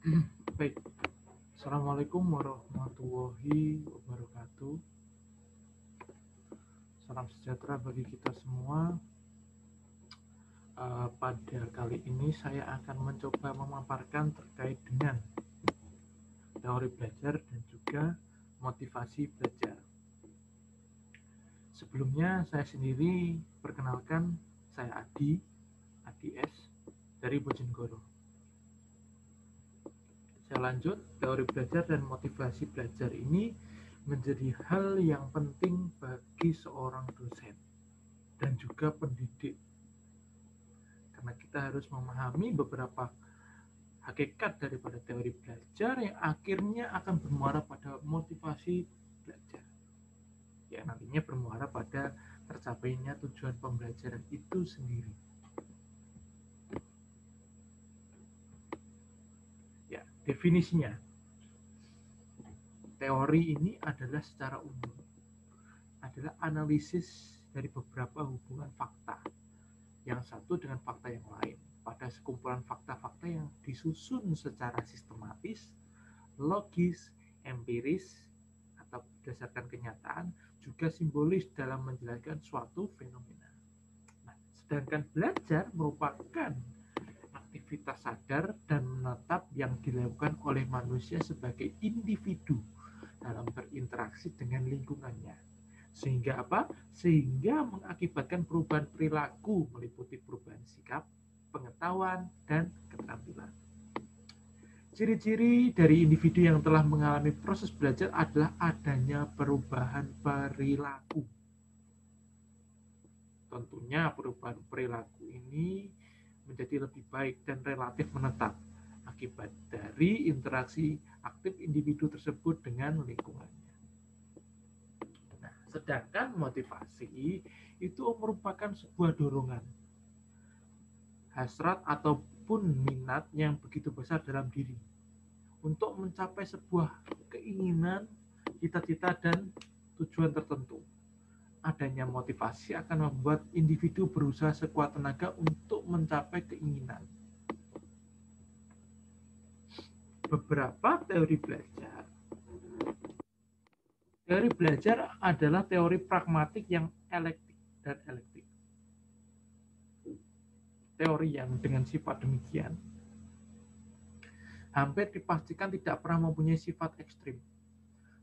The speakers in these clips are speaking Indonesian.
Baik, Assalamualaikum warahmatullahi wabarakatuh. Salam sejahtera bagi kita semua. Pada kali ini saya akan mencoba memaparkan terkait dengan teori belajar dan juga motivasi belajar. Sebelumnya saya sendiri perkenalkan, saya Adi S dari Bojonegoro. Saya lanjut, teori belajar dan motivasi belajar ini menjadi hal yang penting bagi seorang dosen dan juga pendidik, karena kita harus memahami beberapa hakikat daripada teori belajar yang akhirnya akan bermuara pada motivasi belajar, yang nantinya bermuara pada tercapainya tujuan pembelajaran itu sendiri. Ya, definisinya, teori ini adalah secara umum adalah analisis dari beberapa hubungan fakta yang satu dengan fakta yang lain pada sekumpulan fakta-fakta yang disusun secara sistematis, logis, empiris, atau berdasarkan kenyataan, juga simbolis dalam menjelaskan suatu fenomena. Nah, sedangkan belajar merupakan aktivitas sadar dan menetap yang dilakukan oleh manusia sebagai individu dalam berinteraksi dengan lingkungannya. Sehingga apa? Sehingga mengakibatkan perubahan perilaku meliputi perubahan sikap, pengetahuan, dan keterampilan. Ciri-ciri dari individu yang telah mengalami proses belajar adalah adanya perubahan perilaku. Tentunya perubahan perilaku ini menjadi lebih baik dan relatif menetap akibat dari interaksi aktif individu tersebut dengan lingkungannya. Nah, sedangkan motivasi itu merupakan sebuah dorongan, hasrat ataupun minat yang begitu besar dalam diri untuk mencapai sebuah keinginan, cita-cita, dan tujuan tertentu. Adanya motivasi akan membuat individu berusaha sekuat tenaga untuk mencapai keinginan. Beberapa teori belajar. Teori belajar adalah teori pragmatik yang elektik dan elektik. Teori yang dengan sifat demikian hampir dipastikan tidak pernah mempunyai sifat ekstrim.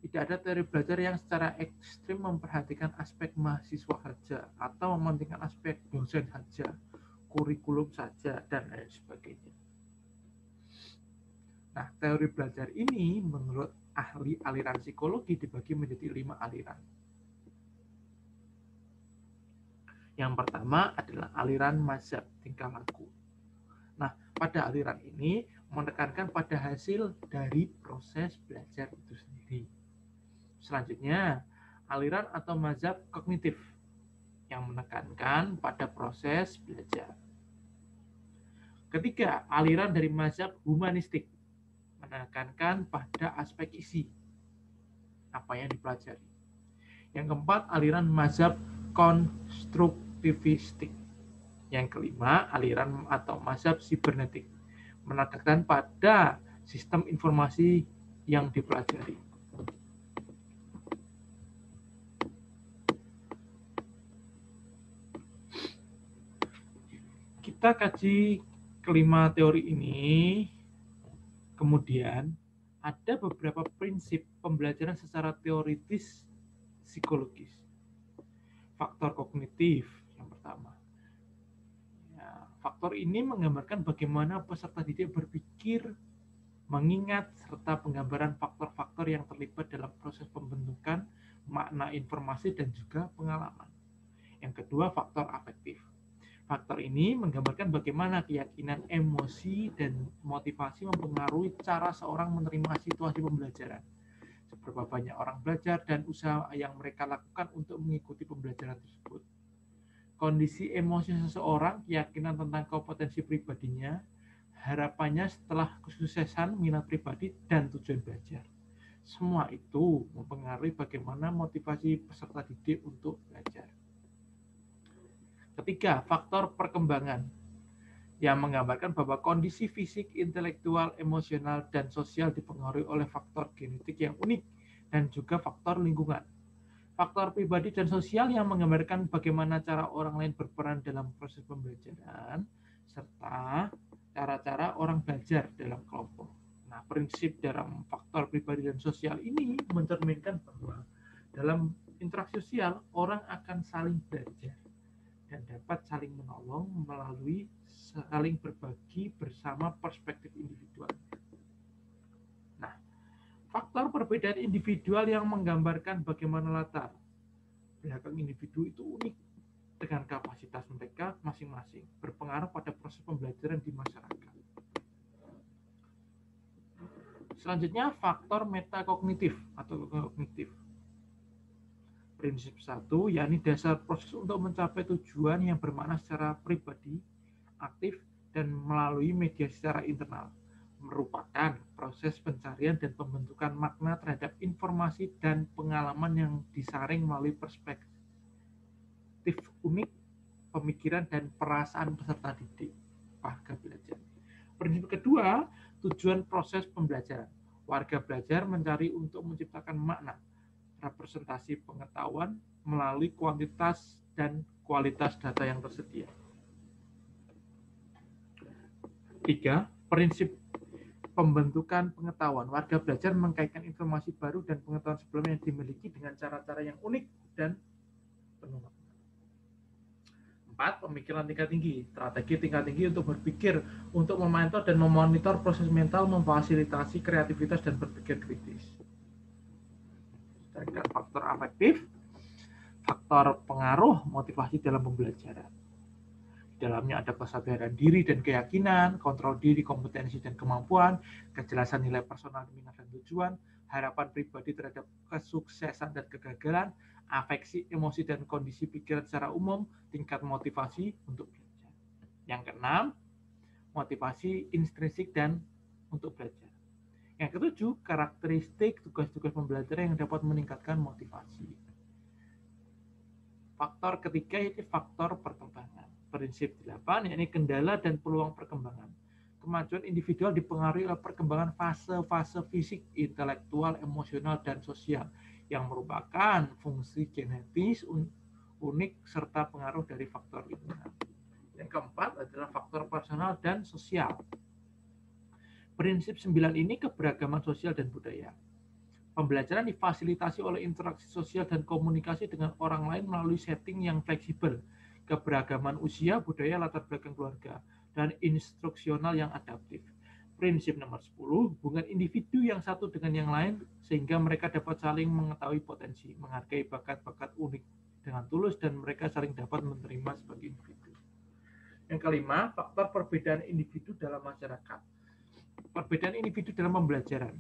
Tidak ada teori belajar yang secara ekstrim memperhatikan aspek mahasiswa saja atau mementingkan aspek dosen saja, kurikulum saja, dan lain sebagainya. Nah, teori belajar ini menurut ahli aliran psikologi dibagi menjadi 5 aliran. Yang pertama adalah aliran mazhab tingkah laku. Nah, pada aliran ini menekankan pada hasil dari proses belajar itu sendiri. Selanjutnya, aliran atau mazhab kognitif yang menekankan pada proses belajar. Ketiga, aliran dari mazhab humanistik menekankan pada aspek isi apa yang dipelajari. Yang keempat, aliran mazhab konstruktivistik. Yang kelima, aliran atau mazhab sibernetik menekankan pada sistem informasi yang dipelajari. Kita kaji kelima teori ini, kemudian ada beberapa prinsip pembelajaran secara teoritis psikologis. Faktor kognitif yang pertama. Ya, faktor ini menggambarkan bagaimana peserta didik berpikir, mengingat, serta penggambaran faktor-faktor yang terlibat dalam proses pembentukan makna informasi dan juga pengalaman. Yang kedua, faktor afektif. Faktor ini menggambarkan bagaimana keyakinan, emosi, dan motivasi mempengaruhi cara seorang menerima situasi pembelajaran. Seberapa banyak orang belajar dan usaha yang mereka lakukan untuk mengikuti pembelajaran tersebut. Kondisi emosi seseorang, keyakinan tentang kompetensi pribadinya, harapannya setelah kesuksesan minat pribadi, dan tujuan belajar. Semua itu mempengaruhi bagaimana motivasi peserta didik untuk belajar. Ketiga, faktor perkembangan. yang menggambarkan bahwa kondisi fisik, intelektual, emosional, dan sosial dipengaruhi oleh faktor genetik yang unik dan juga faktor lingkungan. Faktor pribadi dan sosial yang menggambarkan bagaimana cara orang lain berperan dalam proses pembelajaran, serta cara-cara orang belajar dalam kelompok. Nah, prinsip dalam faktor pribadi dan sosial ini mencerminkan bahwa dalam interaksi sosial, orang akan saling belajar dan dapat saling menolong melalui saling berbagi bersama perspektif individual. Nah, faktor perbedaan individual yang menggambarkan bagaimana latar belakang individu itu unik dengan kapasitas mereka masing-masing, berpengaruh pada proses pembelajaran di masyarakat. Selanjutnya, faktor metakognitif atau kognitif. Prinsip 1, yakni dasar proses untuk mencapai tujuan yang bermakna secara pribadi, aktif, dan melalui media secara internal, merupakan proses pencarian dan pembentukan makna terhadap informasi dan pengalaman yang disaring melalui perspektif unik, pemikiran, dan perasaan peserta didik, warga belajar. Prinsip kedua, tujuan proses pembelajaran. Warga belajar mencari untuk menciptakan makna, representasi pengetahuan melalui kuantitas dan kualitas data yang tersedia. 3. Prinsip pembentukan pengetahuan. Warga belajar mengkaitkan informasi baru dan pengetahuan sebelumnya yang dimiliki dengan cara-cara yang unik dan penuh makna. 4. Pemikiran tingkat tinggi. Strategi tingkat tinggi untuk berpikir, untuk memantau dan memonitor proses mental, memfasilitasi kreativitas dan berpikir kritis. Dan faktor afektif, faktor pengaruh motivasi dalam pembelajaran. Di dalamnya ada kesadaran diri dan keyakinan, kontrol diri, kompetensi dan kemampuan, kejelasan nilai personal, minat dan tujuan, harapan pribadi terhadap kesuksesan dan kegagalan, afeksi, emosi dan kondisi pikiran secara umum, tingkat motivasi untuk belajar. Yang keenam, motivasi intrinsik dan untuk belajar. Yang ketujuh, karakteristik tugas-tugas pembelajaran yang dapat meningkatkan motivasi. Faktor ketiga yaitu faktor perkembangan. Prinsip 8 yakni kendala dan peluang perkembangan. Kemajuan individual dipengaruhi oleh perkembangan fase-fase fisik, intelektual, emosional, dan sosial yang merupakan fungsi genetis unik serta pengaruh dari faktor lingkungan. Yang keempat adalah faktor personal dan sosial. Prinsip 9 ini keberagaman sosial dan budaya. Pembelajaran difasilitasi oleh interaksi sosial dan komunikasi dengan orang lain melalui setting yang fleksibel, keberagaman usia, budaya, latar belakang keluarga, dan instruksional yang adaptif. Prinsip nomor 10, hubungan individu yang satu dengan yang lain sehingga mereka dapat saling mengetahui potensi, menghargai bakat-bakat unik dengan tulus, dan mereka saling dapat menerima sebagai individu. Yang kelima, faktor perbedaan individu dalam masyarakat. Perbedaan individu dalam pembelajaran.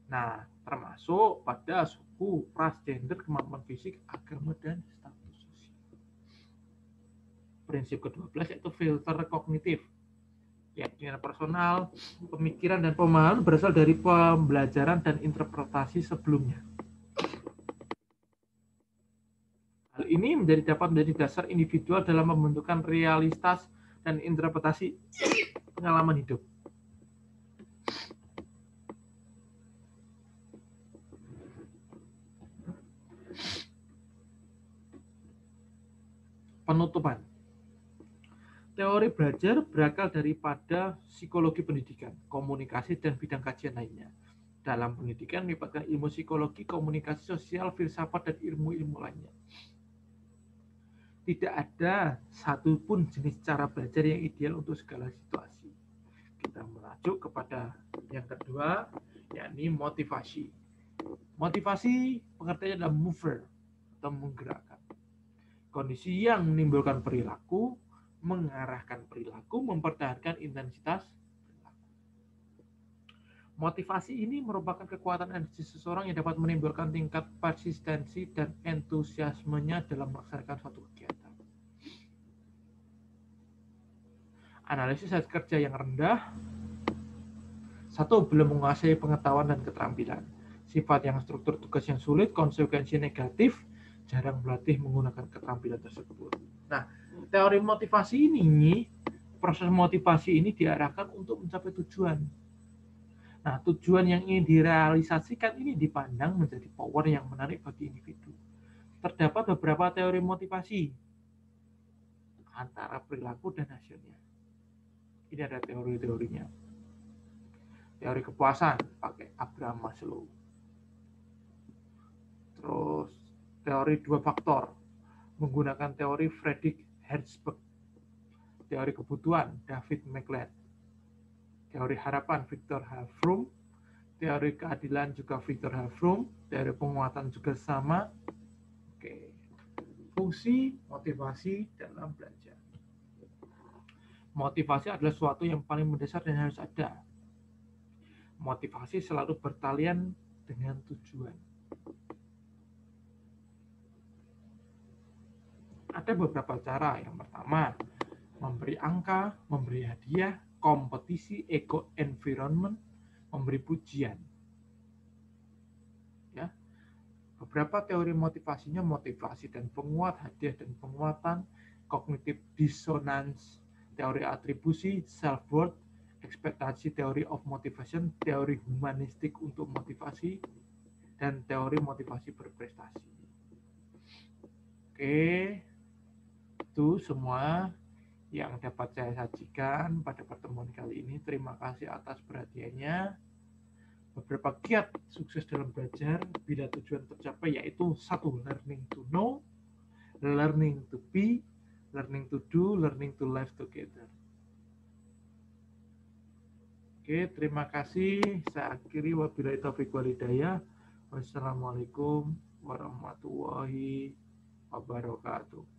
Nah, termasuk pada suku, ras, gender, kemampuan fisik, agama, dan status sosial. Prinsip ke-12 yaitu filter kognitif. Keyakinan personal, pemikiran, dan pemahaman berasal dari pembelajaran dan interpretasi sebelumnya. Hal ini dapat menjadi dasar individual dalam membentukkan realitas dan interpretasi pengalaman hidup. Penutupan. Teori belajar berakal daripada psikologi pendidikan, komunikasi, dan bidang kajian lainnya. Dalam pendidikan melibatkan ilmu psikologi, komunikasi sosial, filsafat, dan ilmu-ilmu lainnya. Tidak ada satupun jenis cara belajar yang ideal untuk segala situasi. Kita merujuk kepada yang kedua, yakni motivasi. Motivasi pengertiannya adalah mover atau menggerakkan. Kondisi yang menimbulkan perilaku, mengarahkan perilaku, mempertahankan intensitas perilaku. Motivasi ini merupakan kekuatan energi seseorang yang dapat menimbulkan tingkat persistensi dan entusiasmenya dalam melaksanakan suatu kegiatan. Analisis hasil kerja yang rendah. 1. Belum menguasai pengetahuan dan keterampilan. Sifat yang struktur tugas yang sulit, konsekuensi negatif, jarang berlatih menggunakan keterampilan tersebut. Nah, teori motivasi ini proses motivasi ini diarahkan untuk mencapai tujuan. Nah, tujuan yang ingin direalisasikan ini dipandang menjadi power yang menarik bagi individu. Terdapat beberapa teori motivasi antara perilaku dan hasilnya. Ini ada teori-teorinya. Teori kepuasan pakai Abraham Maslow. Terus teori dua faktor menggunakan teori Friedrich Herzberg. Teori kebutuhan David McLeod. Teori harapan Viktor Hallfrum. Teori keadilan juga Viktor Hallfrum. Teori penguatan juga sama. Oke. Fungsi motivasi dalam belajar. Motivasi adalah sesuatu yang paling mendasar dan harus ada. Motivasi selalu bertalian dengan tujuan. Ada beberapa cara. Yang pertama, memberi angka, memberi hadiah, kompetisi, eco environment, memberi pujian. Ya. Beberapa teori motivasinya motivasi dan penguat, hadiah dan penguatan, cognitive dissonance, teori atribusi, self-worth, ekspektasi, teori of motivation, teori humanistik untuk motivasi, dan teori motivasi berprestasi. Oke, itu semua yang dapat saya sajikan pada pertemuan kali ini. Terima kasih atas perhatiannya. Beberapa kiat sukses dalam belajar bila tujuan tercapai yaitu 1. Learning to know, learning to be, learning to do, learning to live together. Oke, terima kasih. Saya akhiri, wabillahi taufiq wal hidayah. Wassalamualaikum warahmatullahi wabarakatuh.